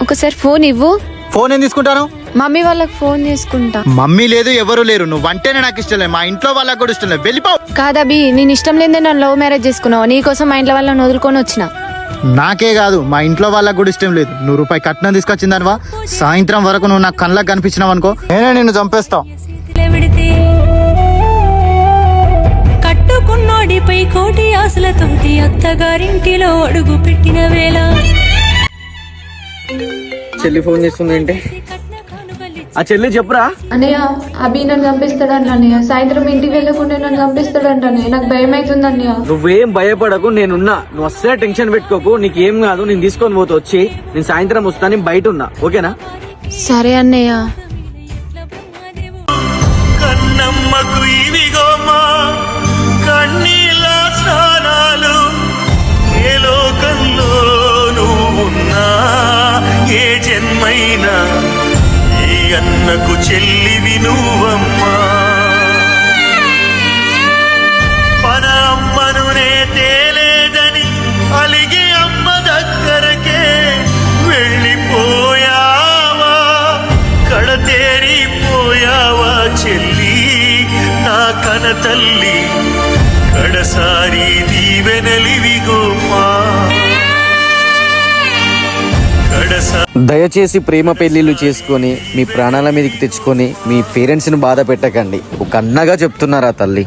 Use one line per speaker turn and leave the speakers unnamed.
ఒకసారి ఫోన్ ఇవ్వు.
ఫోన్ ఏం తీసుకుంటాను?
మమ్మీ వాళ్ళకి ఫోన్ చేసుకుంటా.
మమ్మీ లేదు, ఎవరు లేరు. నువ్వు అంటేనే నాకు ఇష్టం లేదు, మా ఇంట్లో వాళ్ళకి కూడా ఇష్టం లేదు. వెళ్ళిపో.
కాదబి, నేను ఇష్టం లేదే నన్ను లవ్ మ్యారేజ్ చేసుకున్నావు. నీకోసం మా ఇంట్లో వాళ్ళని వదులుకొని వచ్చిన.
నాకే కాదు, మా ఇంట్లో వాళ్ళకి కూడా ఇష్టం లేదు. ₹100 కట్నం తీసుకొచ్చిందనివా సాయంత్రం వరకు నువ్వు నాకు కళ్ళకు కనిపించినావు అనుకో, నేనే నిన్ను చంపేస్తా.
కట్టుకున్నోడిపై కోటి ఆశలతోటి అత్తగారింటిలో అడుగు పెట్టిన వేళ
చెల్లి ఫోన్ చేస్తుంది ఏంటి? ఆ చెల్లి చెప్పురా.
అన్నయ్య, అభి నన్ను చంపిస్తాడంట అన్నయ్య. సాయంత్రం ఇంటికి వెళ్ళకుండా నన్ను చంపిస్తాడంట అన్నయ్య. నాకు భయం అవుతుంది అన్నయ్య.
నువ్వేం భయపడకు, నేనున్నా. నువ్వు అస్సలే టెన్షన్ పెట్టుకోకు. నీకేం కాదు, నేను తీసుకొని పోతా. వచ్చి నేను సాయంత్రం వస్తా. నేను బయట ఉన్నా, ఓకేనా?
సరే అన్నయ్య.
కన్నమ్మకు ఇవిగోమా కన్నీళ్ళ స్నానాలు, ఏ లోకంలో నువ్వున్నా, ఏ జన్మైనా ఈ అన్నకు చెల్లివి నువ్వమ్మా. పన అమ్మను నే తేలేదని అలిగి అమ్మ దగ్గరకే వెళ్ళిపోయావా, కడతేరిపోయావా చెల్లి నా కన తల్లి, కడసారి దీవెనలివిగోమా.
దయచేసి ప్రేమ పెళ్లిళ్ళు చేసుకొని మీ ప్రాణాల మీదకి తెచ్చుకొని మీ పేరెంట్స్ ని బాధ పెట్టకండి. ఒక అన్నగా చెప్తున్నారా తల్లి.